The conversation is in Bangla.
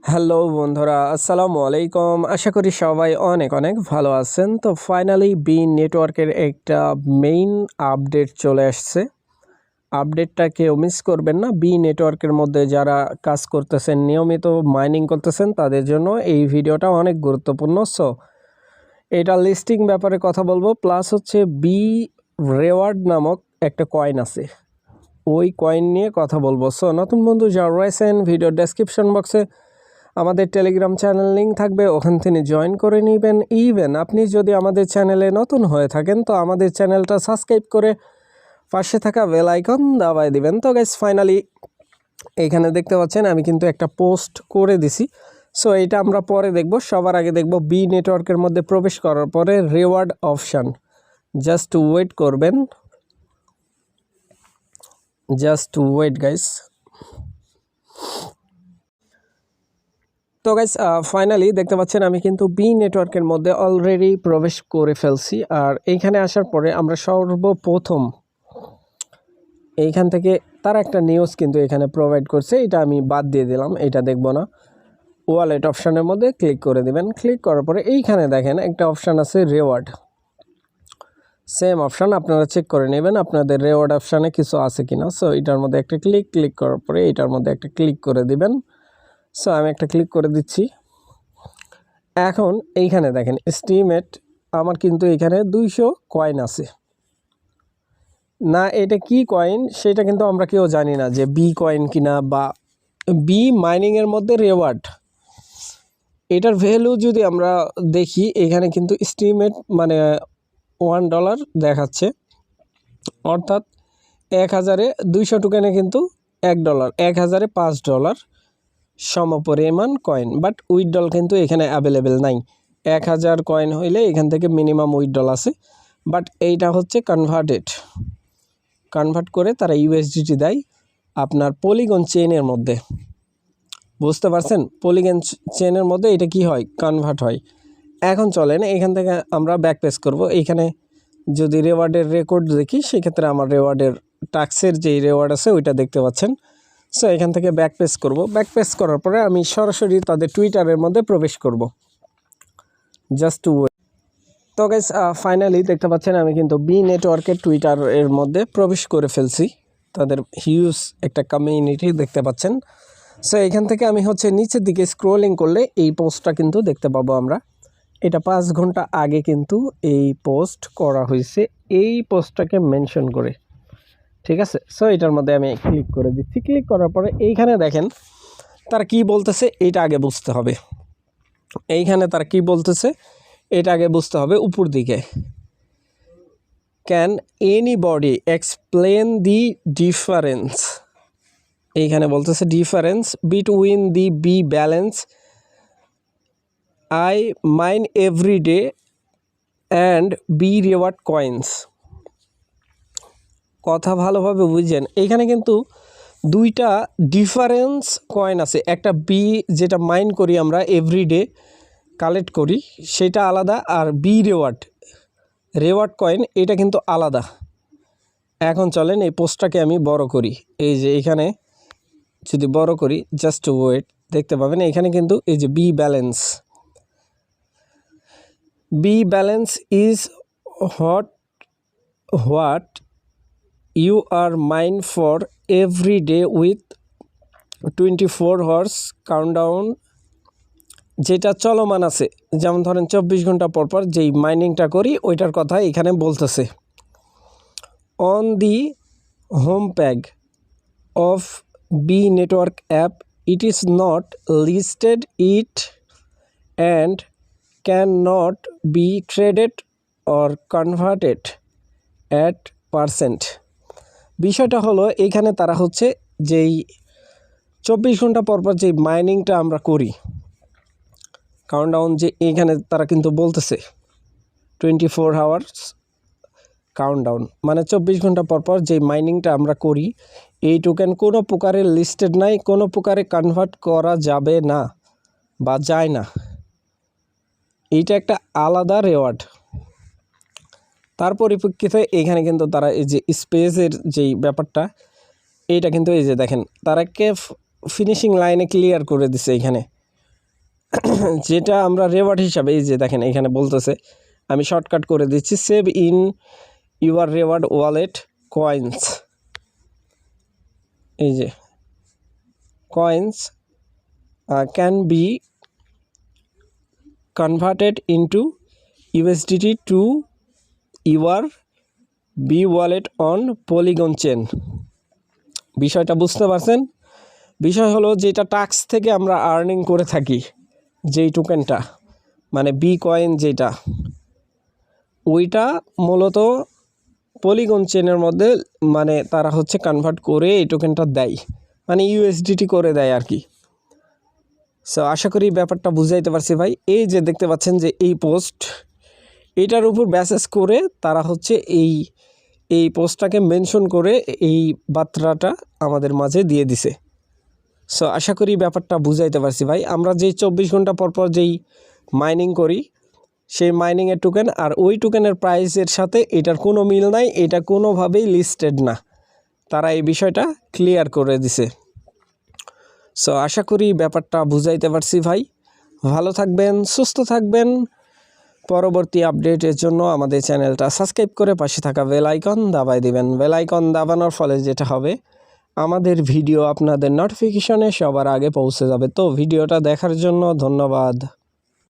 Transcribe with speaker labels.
Speaker 1: হ্যালো বন্ধুরা, আসসালামু আলাইকুম। আশা করি সবাই অনেক অনেক ভালো আছেন। তো ফাইনালি বি নেটওয়ার্কের একটা মেইন আপডেট চলে আসছে। আপডেটটা কেউ মিস করবেন না। বি নেটওয়ার্কের মধ্যে যারা কাজ করতেছেন, নিয়মিত মাইনিং করতেছেন, তাদের জন্য এই ভিডিওটা অনেক গুরুত্বপূর্ণ। সো এটা লিস্টিং ব্যাপারে কথা বলবো, প্লাস হচ্ছে বি রেওয়ার্ড নামক একটা কয়েন আছে, ওই কয়েন নিয়ে কথা বলবো। সো নতুন বন্ধু যারা রয়েছেন, ভিডিও ডেসক্রিপশন বক্সে আমাদের টেলিগ্রাম চ্যানেল লিঙ্ক থাকবে, ওখান থেকে জয়েন করে নেবেন। ইভেন আপনি যদি আমাদের চ্যানেলে নতুন হয়ে থাকেন তো আমাদের চ্যানেলটা সাবস্ক্রাইব করে পাশে থাকা বেল আইকন দাবায় দিবেন। তো গাইস ফাইনালি এইখানে দেখতে পাচ্ছেন আমি কিন্তু একটা পোস্ট করে দিছি। সো এটা আমরা পরে দেখব, সবার আগে দেখব বি নেটওয়ার্কের মধ্যে প্রবেশ করার পরে রিওয়ার্ড অপশান। জাস্ট ওয়েট করবেন, জাস্ট ওয়েট গাইস। তো গাইস ফাইনালি দেখতে পাচ্ছেন আমি কিন্তু বি নেটওয়ার্কের মধ্যে অলরেডি প্রবেশ করে ফেলছি। আর এইখানে আসার পরে আমরা সর্বপ্রথম এইখান থেকে তার একটা নিউজ কিন্তু এখানে প্রোভাইড করছে, এটা আমি বাদ দিয়ে দিলাম, এটা দেখব না। ওয়ালেট অপশানের মধ্যে ক্লিক করে দিবেন। ক্লিক করার পরে এইখানে দেখেন একটা অপশান আছে রিওয়ার্ড, সেম অপশান আপনারা চেক করে নেবেন আপনাদের রিওয়ার্ড অপশানে কিছু আছে কিনা। সো এটার মধ্যে একটা ক্লিক করার পরে এটার মধ্যে একটা ক্লিক করে দিবেন। সো আমি একটা ক্লিক করে দিচ্ছি। এখন এইখানে দেখেন এস্টিমেট আমার কিন্তু এখানে 200 কয়েন আছে না। এটা কি কয়েন সেটা কিন্তু আমরা কেউ জানি না যে বি কয়েন কিনা বা বি মাইনিংয়ের মধ্যে রিওয়ার্ড। এটার ভ্যালু যদি আমরা দেখি এখানে কিন্তু এস্টিমেট মানে $1 দেখাচ্ছে, অর্থাৎ 1000-এ 200 টোকেনে কিন্তু $1, 1000-এ $5 সমপরিমাণ কয়েন। বাট উইথড্রল কিন্তু এখানে অ্যাভেলেবেল নাই। 1000 কয়েন হইলে এখান থেকে মিনিমাম উইথড্রল আছে। বাট এইটা হচ্ছে কনভার্ট করে তারা ইউএসডিটি দেয় আপনার পলিগন চেইনের মধ্যে। বুঝতে পারছেন? পলিগন চেইনের মধ্যে এটা কি হয়, কনভার্ট হয়। এখন চলেন এখান থেকে আমরা ব্যাকপেস করব। এইখানে যদি রেওয়ার্ডের রেকর্ড দেখি সেক্ষেত্রে আমার রেওয়ার্ডের টাস্কের যেই রেওয়ার্ড আছে ওইটা দেখতে পাচ্ছেন। সো এখান থেকে ব্যাকপেস করব। ব্যাকপেস করার পরে আমি সরাসরি তাদের টুইটারের মধ্যে প্রবেশ করব। Just wait. তো গাইস ফাইনালি দেখতে পাচ্ছেন আমি কিন্তু বি নেটওয়ার্কের টুইটারের মধ্যে প্রবেশ করে ফেলছি। তাদের হিউজ একটা কমিউনিটি দেখতে পাচ্ছেন। সো এখান থেকে আমি হচ্ছে নিচের দিকে স্ক্রোলিং করলে এই পোস্টটা কিন্তু দেখতে পাবো আমরা। এটা 5 ঘন্টা আগে কিন্তু এই পোস্ট করা হয়েছে, এই পোস্টটাকে মেনশন করে, ঠিক আছে। সো এটার মধ্যে আমি ক্লিক করে দিচ্ছি। ক্লিক করার পরে এইখানে দেখেন তারা কি বলতেছে এটা আগে বুঝতে হবে। এইখানে তারা কি বলতেছে এটা আগে বুঝতে হবে। উপর দিকে can anybody explain the difference, এইখানে বলতেছে difference between the B balance I mine every day and B reward coins. কথা ভালোভাবে বুঝছেন, এইখানে কিন্তু দুইটা ডিফারেন্স কয়েন আছে। একটা বি যেটা মাইন করি আমরা এভরিডে কালেক্ট করি সেটা আলাদা, আর বি রেওয়ার্ড কয়েন এটা কিন্তু আলাদা। এখন চলেন এই পোস্টটাকে আমি বড় করি। এই যে এখানে যদি বড় করি, জাস্ট ওয়েট, দেখতে পাবেন এখানে কিন্তু এই যে B balance is what you are mine for every day with 24 hours countdown, যেটা চলমান আছে। যেমন ধরেন 24 ঘন্টা পরপর যেই মাইনিংটা করি ওইটার কথা এখানে বলতেছে। On the home page of B network app it is not listed it and can not be traded or converted at percent. বিষয়টা হলো এইখানে তারা হচ্ছে যেই 24 ঘন্টা পরপর যেই মাইনিংটা আমরা করি কাউন্টডাউন, যে এইখানে তারা কিন্তু বলতেছে 24 hours কাউন্টডাউন, মানে 24 ঘন্টা পরপর যেই মাইনিংটা আমরা করি এই টোকেন কোনো প্রকারে লিস্টেড নাই, কোনো প্রকারে কনভার্ট করা যাবে না বা যায় না। এইটা একটা আলাদা রেওয়ার্ড। তার পরিপ্রেক্ষিতে এখানে কিন্তু তারা এই যে স্পেসের যেই ব্যাপারটা এইটা কিন্তু এই যে দেখেন তারাকে ফিনিশিং লাইনে ক্লিয়ার করে দিছে। এখানে যেটা আমরা রেওয়ার্ড হিসাবে, এই যে দেখেন এখানে বলতেছে, আমি শর্টকাট করে দিচ্ছি, save in your reward wallet coins. এই যে coins can be converted into USDT to your B wallet on Polygon chain. বিষয়টা বুঝতে পারছেন? বিষয় হলো যেটা টাক্স থেকে আমরা আর্নিং করে থাকি, যেই টোকেনটা মানে বি কয়েন যেটা, ওইটা মূলত পলিগন চেনের মধ্যে মানে তারা হচ্ছে কনভার্ট করে এই টোকেনটা দেয়, মানে ইউএসডিটি করে দেয় আর কি। সো আশা করি ব্যাপারটা বুঝাইতে পারছি ভাই। এই যে দেখতে পাচ্ছেন যে এই পোস্ট, এটার উপর বেসিস করে তারা হচ্ছে এই পোস্টটাকে মেনশন করে এই বার্তাটা আমাদের মাঝে দিয়ে দিছে। সো আশা করি ব্যাপারটা বুঝাইতে পারছি ভাই। আমরা যেই 24 ঘন্টা পর যেই মাইনিং করি, সেই মাইনিংয়ের টোকেন আর ওই টোকেনের প্রাইসের সাথে এটার কোনো মিল নাই, এটা কোনোভাবেই লিস্টেড না। তারা এই বিষয়টা ক্লিয়ার করে দিছে। সো আশা করি ব্যাপারটা বুঝাইতে পারছি ভাই। ভালো থাকবেন, সুস্থ থাকবেন। পরবর্তী আপডেটের জন্য আমাদের চ্যানেলটা সাবস্ক্রাইব করে পাশে থাকা বেল আইকন দাবায় দিবেন। বেল আইকন দাবানোর ফলে যেটা হবে, আমাদের ভিডিও আপনাদের নোটিফিকেশনে সবার আগে পৌঁছে যাবে। তো ভিডিওটা দেখার জন্য ধন্যবাদ।